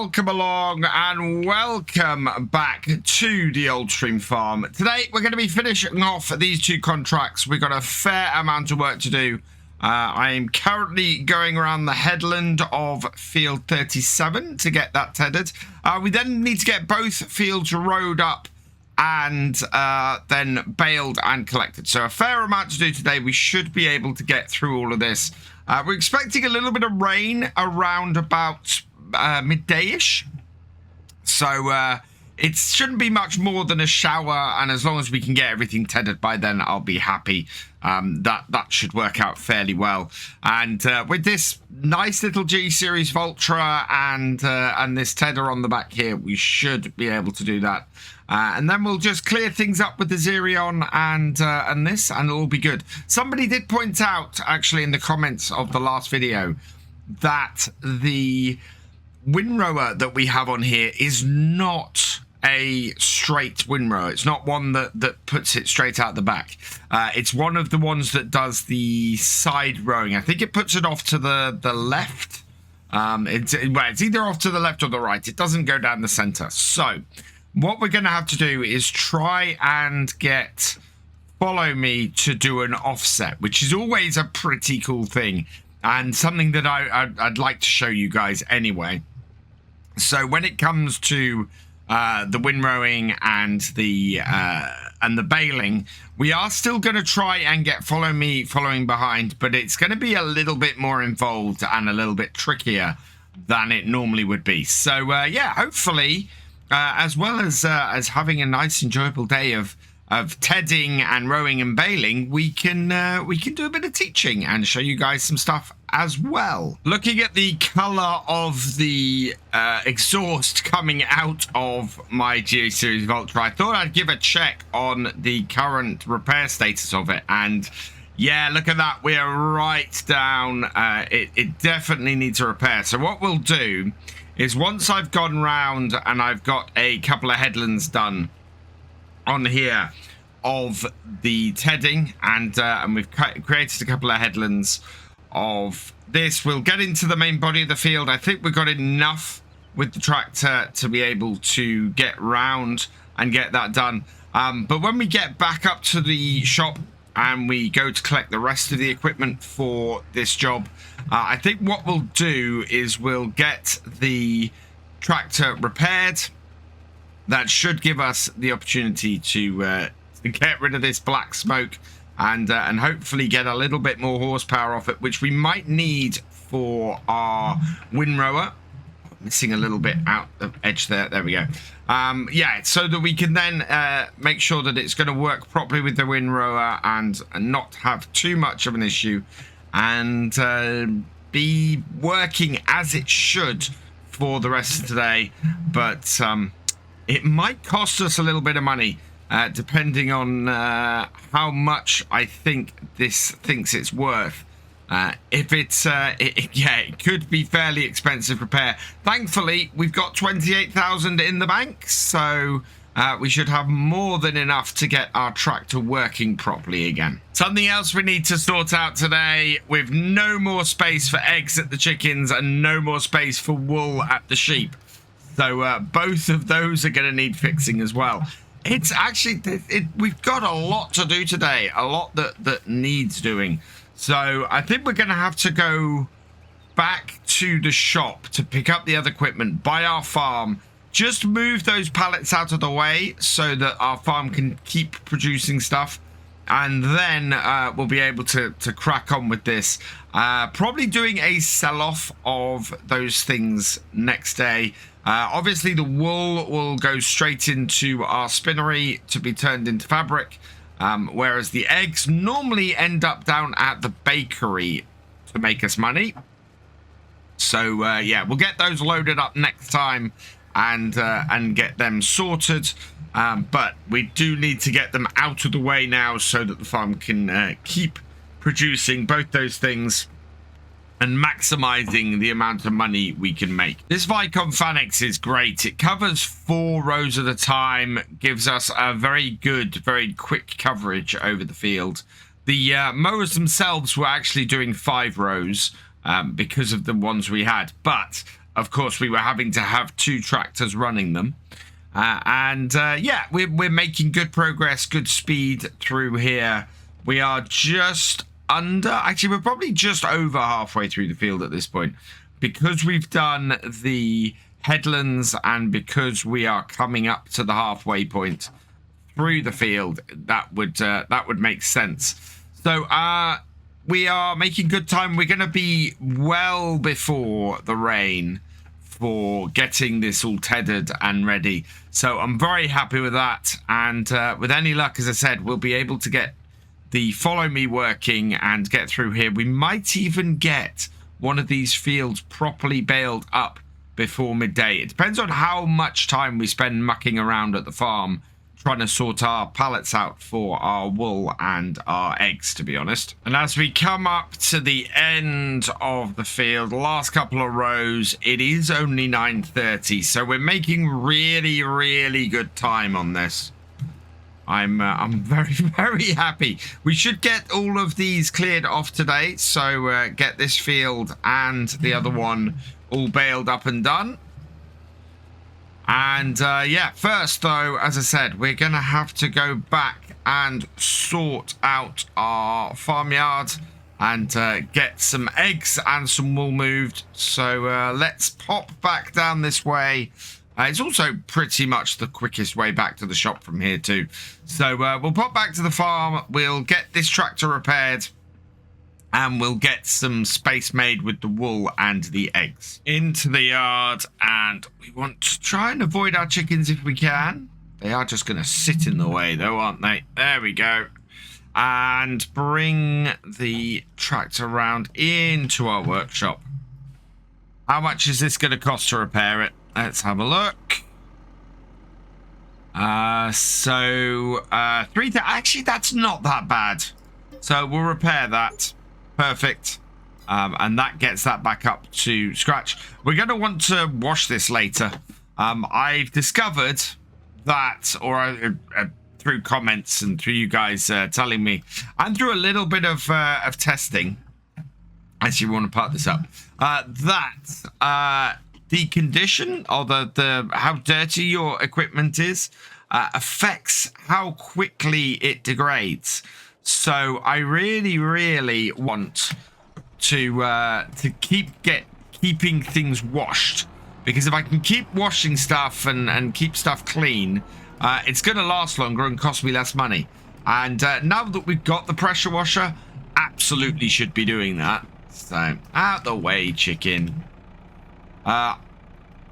welcome along and welcome back to the Old Stream Farm. Today we're going to be finishing off these two contracts. We've got a fair amount of work to do. I am currently going around the headland of field 37 to get that tethered. We then need to get both fields rowed up and then baled and collected. So a fair amount to do today. We should be able to get through all of this. We're expecting a little bit of rain around about midday-ish. So it shouldn't be much more than a shower, and as long as we can get everything tethered by then, I'll be happy. That should work out fairly well. And with this nice little G-Series Voltra and this tether on the back here, we should be able to do that. And then we'll just clear things up with the Xerion and this, and it'll all be good. Somebody did point out, actually, in the comments of the last video, that the windrower that we have on here is not a straight windrower. It's not one that puts it straight out the back. It's one of the ones that does the side rowing. I think it puts it off to the left. It's either off to the left or the right. It doesn't go down the center. So what we're going to have to do is try and get Follow Me to do an offset, which is always a pretty cool thing and something that I'd like to show you guys anyway. So when it comes to the windrowing and the baling, we are still going to try and get Follow Me following behind, but it's going to be a little bit more involved and a little bit trickier than it normally would be. So yeah, hopefully, as well as having a nice enjoyable day of tedding and rowing and baling, we can do a bit of teaching and show you guys some stuff as well. Looking at the color of the exhaust coming out of my G-Series Voltra, I thought I'd give a check on the current repair status of it, and yeah, look at that, we're right down. It definitely needs a repair. So what we'll do is, once I've gone round and I've got a couple of headlands done on here of the tedding, and we've created a couple of headlands of this, we'll get into the main body of the field. I think we've got enough with the tractor to be able to get round and get that done. But when we get back up to the shop and we go to collect the rest of the equipment for this job, I think what we'll do is we'll get the tractor repaired. That should give us the opportunity to get rid of this black smoke and hopefully get a little bit more horsepower off it, which we might need for our windrower. Missing a little bit out of edge there. There we go. Yeah, so that we can then make sure that it's going to work properly with the windrower and not have too much of an issue, and be working as it should for the rest of today. But it might cost us a little bit of money, depending on how much I think this thinks it's worth. If it's yeah, it could be fairly expensive repair. Thankfully, we've got 28,000 in the bank, so we should have more than enough to get our tractor working properly again. Something else we need to sort out today, with no more space for eggs at the chickens and no more space for wool at the sheep. So both of those are going to need fixing as well. It's actually, we've got a lot to do today, a lot that needs doing. So I think we're going to have to go back to the shop to pick up the other equipment by our farm. Just move those pallets out of the way so that our farm can keep producing stuff. And then we'll be able to crack on with this. Probably doing a sell-off of those things next day. Obviously, the wool will go straight into our spinnery to be turned into fabric. Whereas the eggs normally end up down at the bakery to make us money. So yeah, we'll get those loaded up next time and get them sorted. But we do need to get them out of the way now so that the farm can keep producing both those things and maximizing the amount of money we can make. This Vicom Fanix is great. It covers 4 rows at a time, gives us a very good, very quick coverage over the field. The mowers themselves were actually doing 5 rows because of the ones we had, but of course, we were having to have 2 tractors running them. Yeah, we're making good progress, good speed through here. We are just under, actually, we're probably just over halfway through the field at this point. Because we've done the headlands and because we are coming up to the halfway point through the field, that would make sense. So, we are making good time. We're going to be well before the rain for getting this all tethered and ready. So I'm very happy with that. And with any luck, as I said, we'll be able to get the follow me working and get through here. We might even get one of these fields properly baled up before midday. It depends on how much time we spend mucking around at the farm trying to sort our pallets out for our wool and our eggs, to be honest. And as we come up to the end of the field, last couple of rows, it is only 9:30, so we're making really good time on this. I'm very, very happy. We should get all of these cleared off today, so get this field and the other one all baled up and done. And yeah, first though, as I said, we're gonna have to go back and sort out our farmyard and get some eggs and some wool moved. So let's pop back down this way. It's also pretty much the quickest way back to the shop from here too. So we'll pop back to the farm, we'll get this tractor repaired, and we'll get some space made with the wool and the eggs. Into the yard, and we want to try and avoid our chickens if we can. They are just going to sit in the way though, aren't they? There we go. And bring the tractor around into our workshop. How much is this going to cost to repair it? Let's have a look. Actually, that's not that bad. So we'll repair that. Perfect. And that gets that back up to scratch. We're going to want to wash this later. I've discovered that, or through comments and through you guys telling me, and through a little bit of testing, actually we want to part this up, that the condition or the how dirty your equipment is affects how quickly it degrades. So I really want to keeping things washed, because if I can keep washing stuff and keep stuff clean, it's going to last longer and cost me less money. And now that we've got the pressure washer, absolutely should be doing that. So out the way, chicken.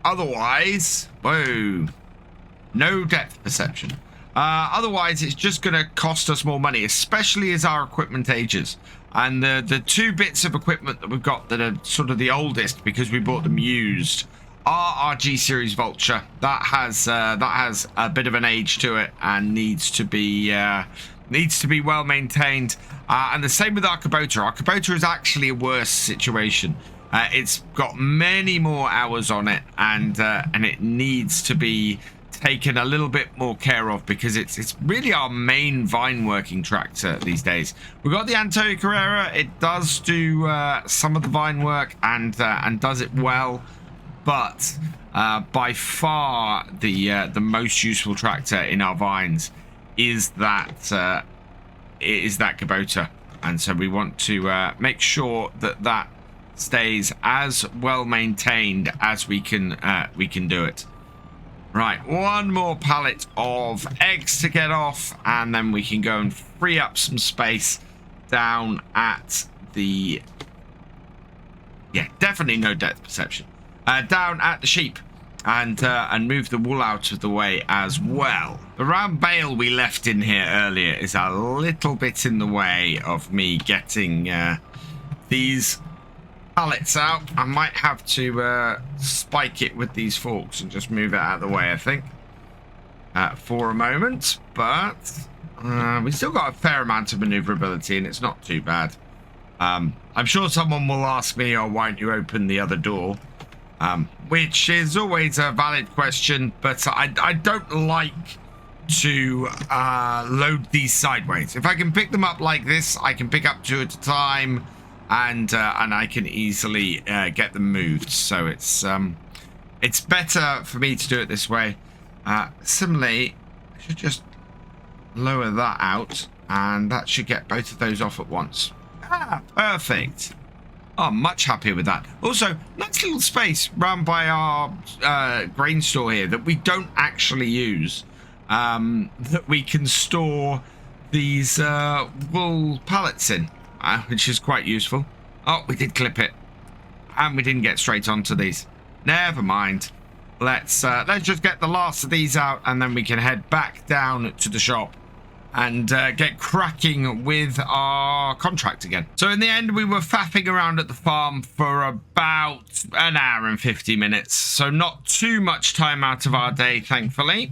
Otherwise, whoa, no depth perception. Otherwise, it's just going to cost us more money, especially as our equipment ages. And the 2 bits of equipment that we've got that are sort of the oldest because we bought them used are our G series Vulture. That has a bit of an age to it and needs to be well maintained. And the same with our Kubota. Our Kubota is actually a worse situation. It's got many more hours on it, and it needs to be taken a little bit more care of, because it's really our main vine working tractor these days. We've got the Antonio Carrera. It does do some of the vine work and does it well, but by far the most useful tractor in our vines is that Kubota, and so we want to make sure that stays as well maintained as we can do it. Right, one more pallet of eggs to get off, and then we can go and free up some space down at the... Yeah, definitely no depth perception. Down at the sheep, and move the wool out of the way as well. The round bale we left in here earlier is a little bit in the way of me getting these pallets out. I might have to spike it with these forks and just move it out of the way, I think, for a moment. But we still got a fair amount of maneuverability, and it's not too bad. I'm sure someone will ask me, oh, why don't you open the other door? Which is always a valid question, but I don't like to load these sideways. If I can pick them up like this, I can pick up 2 at a time, and I can easily get them moved. So it's better for me to do it this way. Similarly, I should just lower that out, and that should get both of those off at once. Perfect. Oh, I'm much happier with that. Also, nice little space round by our grain store here that we don't actually use. That we can store these wool pallets in, which is quite useful. Oh, we did clip it, and we didn't get straight onto these. Never mind. Let's just get the last of these out, and then we can head back down to the shop and get cracking with our contract again. So in the end, we were faffing around at the farm for about an hour and 50 minutes. So not too much time out of our day, thankfully.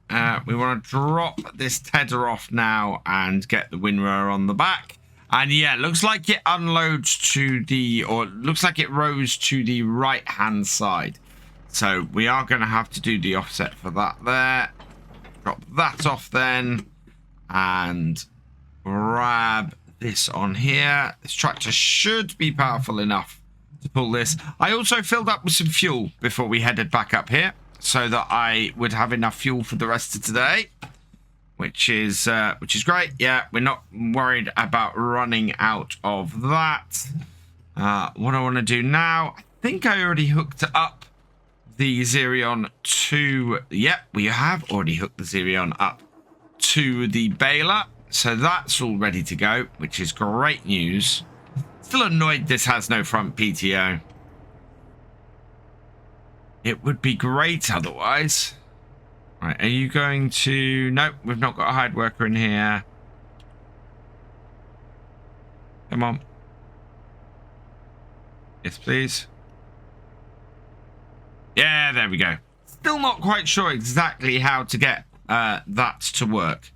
We want to drop this tether off now and get the Windrower on the back. And yeah, looks like it unloads to the, or looks like it rows to the right-hand side. So we are going to have to do the offset for that there. Drop that off then. And grab this on here. This tractor should be powerful enough to pull this. I also filled up with some fuel before we headed back up here, so that I would have enough fuel for the rest of today, which is great. Yeah, we're not worried about running out of that. What I want to do now, I think I already hooked up the Xerion to... Yep, we have already hooked the Xerion up to the Baler, so that's all ready to go, which is great news. Still annoyed this has no front PTO. It would be great otherwise. Right, are you going to... Nope, we've not got a hide worker in here. Come on. Yes, please. Yeah, there we go. Still not quite sure exactly how to get that to work.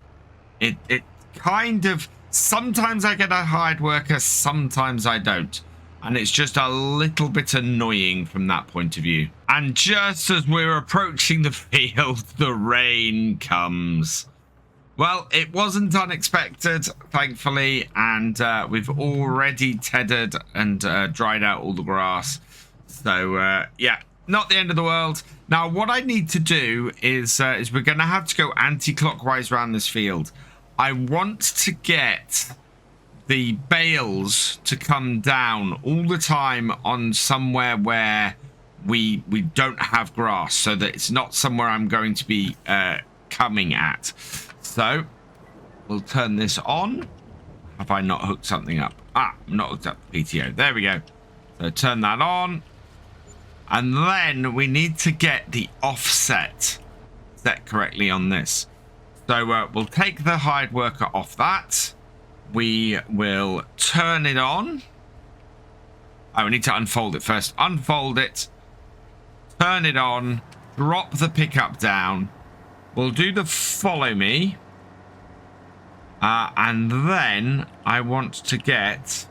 It kind of... Sometimes I get a hide worker, sometimes I don't. And it's just a little bit annoying from that point of view. And just as we're approaching the field, the rain comes. Well, it wasn't unexpected, thankfully. And we've already tethered and dried out all the grass. So, yeah, not the end of the world. Now, what I need to do is we're going to have to go anti-clockwise around this field. I want to get the bales to come down all the time on somewhere where we don't have grass, so that it's not somewhere I'm going to be coming at. So we'll turn this on. Have I not hooked something up? I'm not hooked up the PTO. There we go. So turn that on. And then we need to get the offset set correctly on this. So we'll take the hide worker off that. We will turn it on. Oh, we need to unfold it first. Unfold it. Turn it on. Drop the pickup down. We'll do the follow me. And then I want to get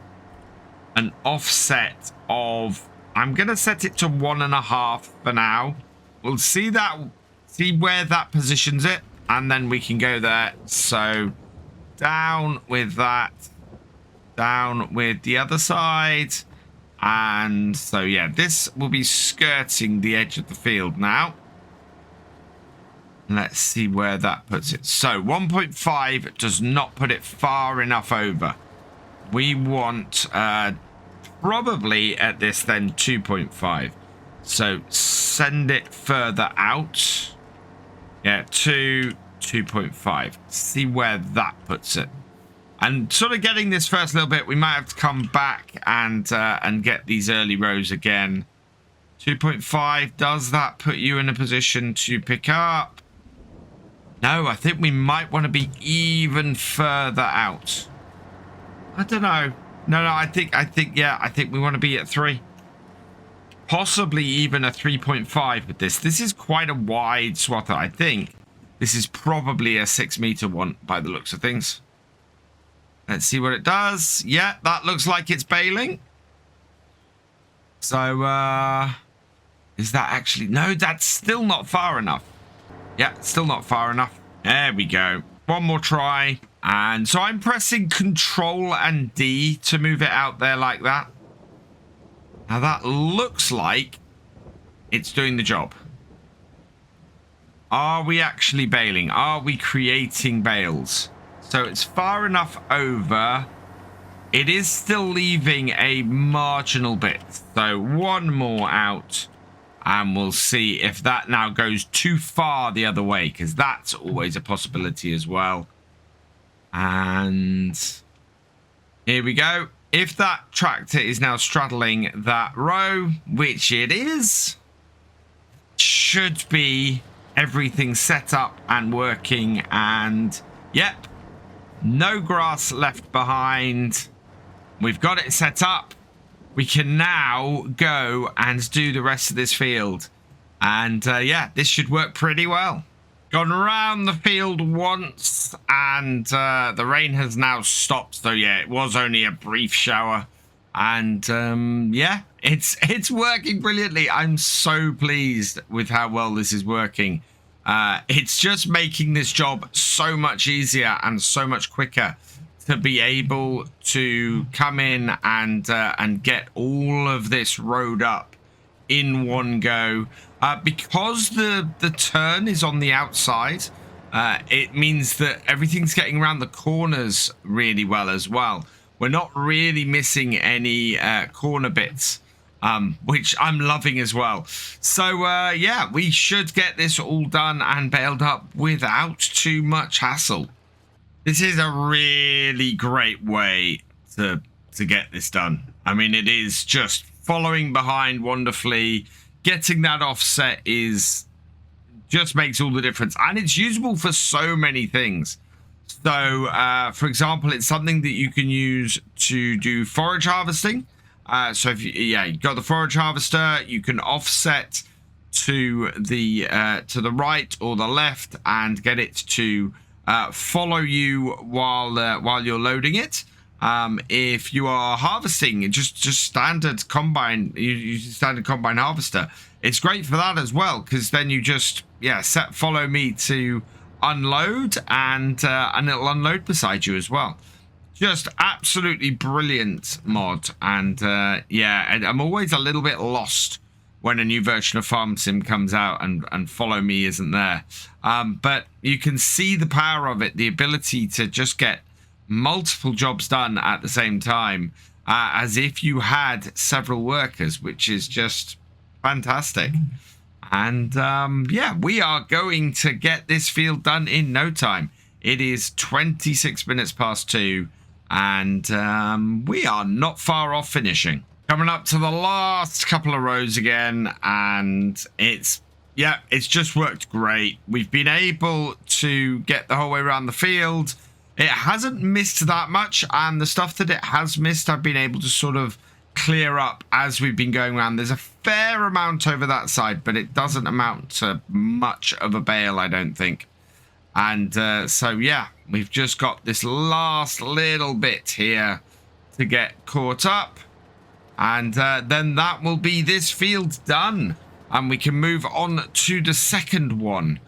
an offset of... I'm going to set it to 1.5 for now. We'll see where that positions it. And then we can go there. So down with that. Down with the other side. And so, yeah, this will be skirting the edge of the field now. Let's see where that puts it. So 1.5 does not put it far enough over. We want probably at this then 2.5. So send it further out. Yeah, 2.5. See where that puts it. And sort of getting this first little bit, we might have to come back and get these early rows again. 2.5, does that put you in a position to pick up? No, I think we might want to be even further out. I don't know. No, I think we want to be at 3. Possibly even a 3.5 with this. This is quite a wide swath, I think. This is probably a 6-meter one by the looks of things. Let's see what it does. Yeah, that looks like it's baling. So, is that actually... No, that's still not far enough. Yeah, still not far enough. There we go. One more try. And so I'm pressing Control and D to move it out there like that. Now that looks like it's doing the job. Are we actually baling? Are we creating bales? So it's far enough over. It is still leaving a marginal bit. So one more out. And we'll see if that now goes too far the other way, because that's always a possibility as well. And here we go. If that tractor is now straddling that row, which it is, should be everything set up and working. And yep, no grass left behind. We've got it set up. We can now go and do the rest of this field. And yeah, this should work pretty well. Gone around the field once, and the rain has now stopped. So yeah, it was only a brief shower. And yeah, it's working brilliantly. I'm so pleased with how well this is working. It's just making this job so much easier and so much quicker to be able to come in and get all of this road up in one go. Because the turn is on the outside, it means that everything's getting around the corners really well as well. We're not really missing any corner bits, which I'm loving as well. So yeah, we should get this all done and baled up without too much hassle. This is a really great way to get this done. I mean, it is just following behind wonderfully. Getting that offset is just makes all the difference, and it's usable for so many things. So for example, it's something that you can use to do forage harvesting. So if you've got the forage harvester, you can offset to the right or the left and get it to follow you while you're loading it. If you are harvesting, just standard combine, you use standard combine harvester. It's great for that as well, because then you just set follow me to unload, and it'll unload beside you as well. Just absolutely brilliant mod. And and I'm always a little bit lost when a new version of Farm Sim comes out and follow me isn't there. But you can see the power of it, the ability to just get multiple jobs done at the same time, as if you had several workers, which is just fantastic. And yeah, we are going to get this field done in no time. It is 26 minutes past 2, and we are not far off finishing. Coming up to the last couple of rows again, and it's just worked great. We've been able to get the whole way around the field. It hasn't missed that much, and the stuff that it has missed, I've been able to sort of clear up as we've been going around. There's a fair amount over that side, but it doesn't amount to much of a bale, I don't think. And so yeah, we've just got this last little bit here to get caught up, and then that will be this field done, and we can move on to the second one.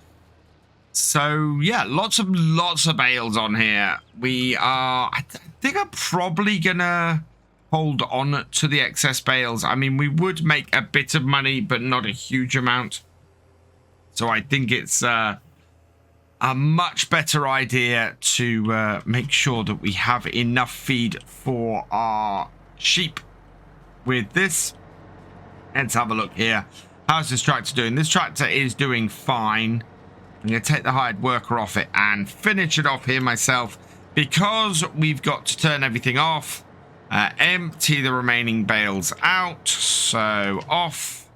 So yeah, lots of bales on here. I think I'm probably gonna hold on to the excess bales. I mean, we would make a bit of money, but not a huge amount. So I think it's a much better idea to make sure that we have enough feed for our sheep with this. Let's have a look here. How's this tractor doing? This tractor is doing fine. I'm going to take the hired worker off it and finish it off here myself, because we've got to turn everything off, empty the remaining bales out. So off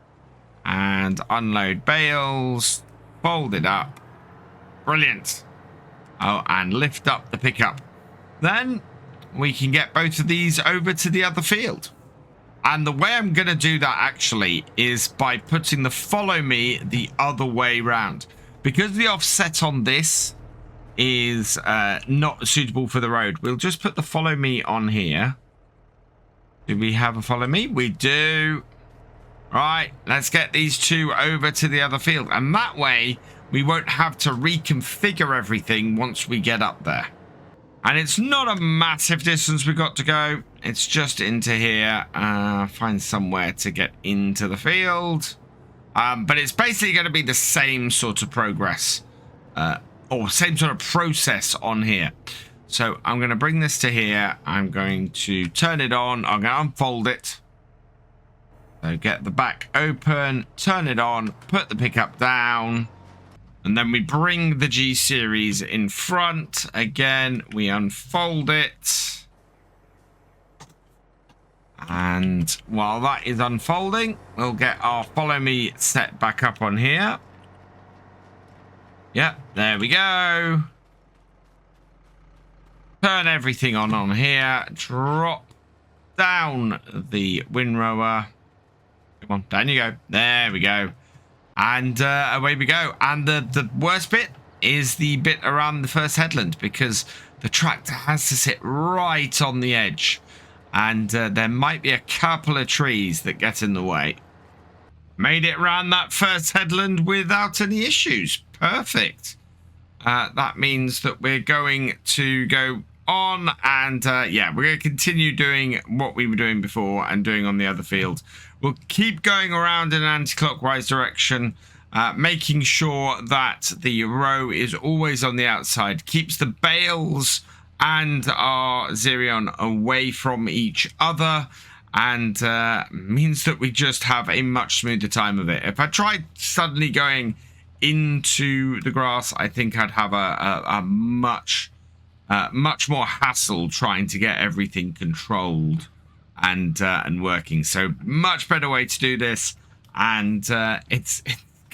and unload bales, fold it up. Brilliant. Oh, and lift up the pickup. Then we can get both of these over to the other field. And the way I'm going to do that actually is by putting the follow me the other way round. Because the offset on this is not suitable for the road, we'll just put the follow me on here. Do we have a follow me? We do. Right, let's get these two over to the other field. And that way we won't have to reconfigure everything once we get up there. And it's not a massive distance we've got to go. It's just into here. Find somewhere to get into the field. But it's basically going to be the same sort of progress. Or same sort of process on here. So I'm going to bring this to here. I'm going to turn it on. I'm going to unfold it. So get the back open. Turn it on. Put the pickup down. And then we bring the G series in front. Again, we unfold it. And while that is unfolding, we'll get our follow me set back up on here. Yep, there we go. Turn everything on here. Drop down the windrower. Come on, down you go. There we go. And away we go. And the worst bit is the bit around the first headland, because the tractor has to sit right on the edge. And there might be a couple of trees that get in the way. Made it around that first headland without any issues. Perfect. That means that we're going to go on and yeah, we're going to continue doing what we were doing before and doing on the other field. We'll keep going around in an anti-clockwise direction, making sure that the row is always on the outside, keeps the bales and our Xerion away from each other, and means that we just have a much smoother time of it. If I tried suddenly going into the grass, I think I'd have a much more hassle trying to get everything controlled and working. So much better way to do this, and it's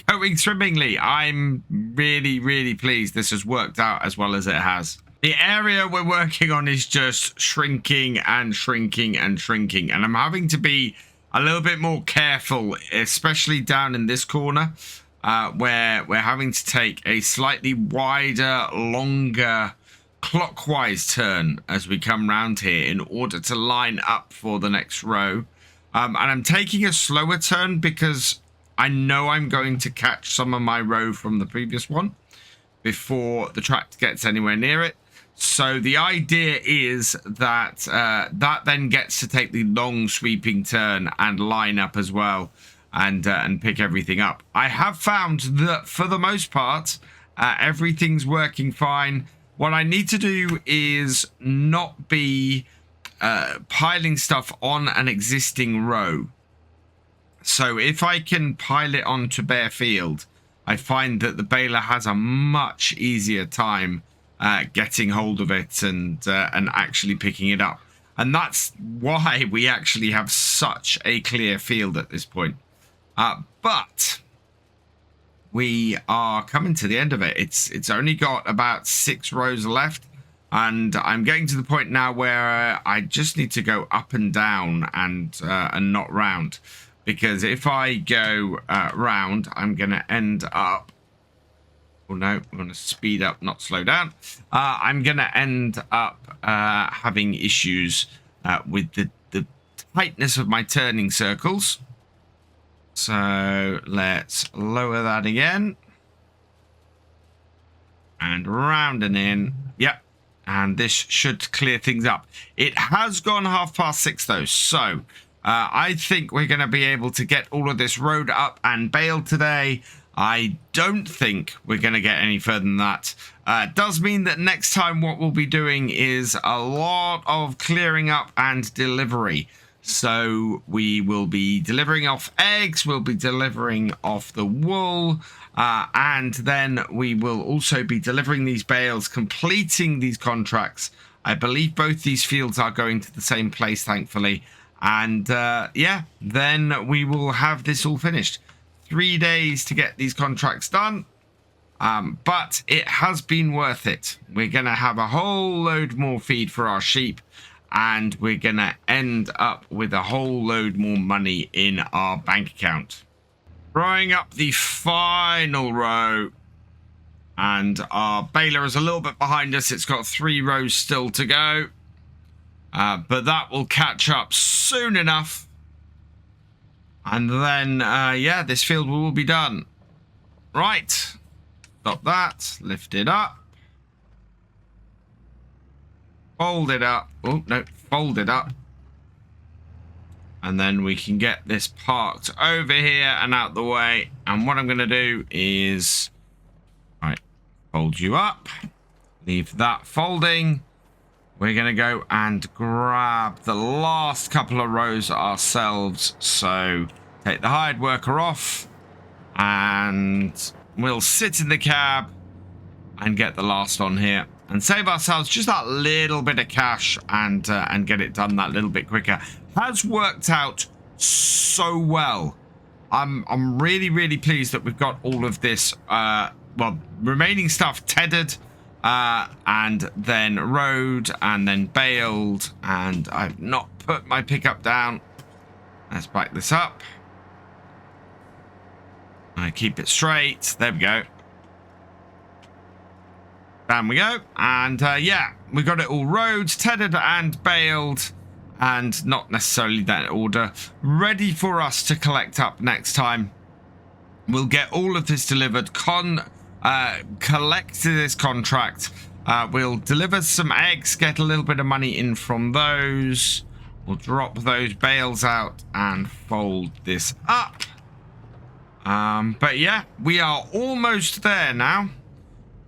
going swimmingly. I'm really pleased this has worked out as well as it has. The area we're working on is just shrinking and shrinking and shrinking, and I'm having to be a little bit more careful, especially down in this corner, where we're having to take a slightly wider, longer clockwise turn as we come round here in order to line up for the next row. And I'm taking a slower turn because I know I'm going to catch some of my row from the previous one before the tractor gets anywhere near it. So the idea is that that then gets to take the long sweeping turn and line up as well, and pick everything up. I have found that for the most part, everything's working fine. What I need to do is not be piling stuff on an existing row. So if I can pile it onto bare field, I find that the baler has a much easier time getting hold of it and actually picking it up. And that's why we actually have such a clear field at this point. But we are coming to the end of it. It's only got about 6 rows left, and I'm getting to the point now where I just need to go up and down and not round, because if I go round, I'm going to end up. Oh no, I'm going to speed up, not slow down. I'm going to end up having issues with the tightness of my turning circles. So let's lower that again. And round and in. Yep. And this should clear things up. It has gone 6:30 though. So I think we're going to be able to get all of this road up and baled today. I don't think we're going to get any further than that. It does mean that next time what we'll be doing is a lot of clearing up and delivery. So we will be delivering off eggs, we'll be delivering off the wool, and then we will also be delivering these bales, completing these contracts. I believe both these fields are going to the same place, thankfully. And yeah, then we will have this all finished. 3 days to get these contracts done, but it has been worth it. We're going to have a whole load more feed for our sheep, and we're going to end up with a whole load more money in our bank account. Throwing up the final row, and our baler is a little bit behind us. It's got 3 rows still to go, but that will catch up soon enough. And then, yeah, this field will be done. Right. Stop that. Lift it up. Fold it up. Oh, no. Fold it up. And then we can get this parked over here and out the way. And what I'm going to do is... Right. Fold you up. Leave that folding. We're going to go and grab the last couple of rows ourselves. So take the hired worker off. And we'll sit in the cab and get the last on here. And save ourselves just that little bit of cash and get it done that little bit quicker. Has worked out so well. I'm really, really pleased that we've got all of this, well, remaining stuff tethered. And then rode and then baled, and I've not put my pickup down. Let's back this up. I keep it straight. There we go. Down we go. And yeah, we got it all rode, tethered and baled, and not necessarily that order. Ready for us to collect up next time. We'll get all of this delivered. Collect this contract. We'll deliver some eggs, get a little bit of money in from those. We'll drop those bales out and fold this up. But yeah, we are almost there now.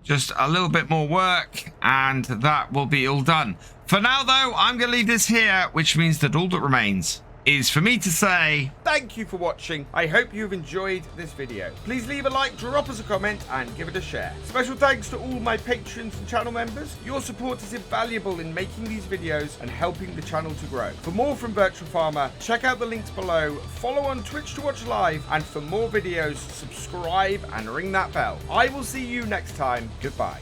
Just a little bit more work and that will be all done. For now though, I'm going to leave this here, which means that all that remains is for me to say thank you for watching. I hope you've enjoyed this video. Please leave a like, drop us a comment, and give it a share. Special thanks to all my patrons and channel members. Your support is invaluable in making these videos and helping the channel to grow. For more from Virtual Farmer, check out the links below, follow on Twitch to watch live, and for more videos, subscribe and ring that bell. I will see you next time. Goodbye.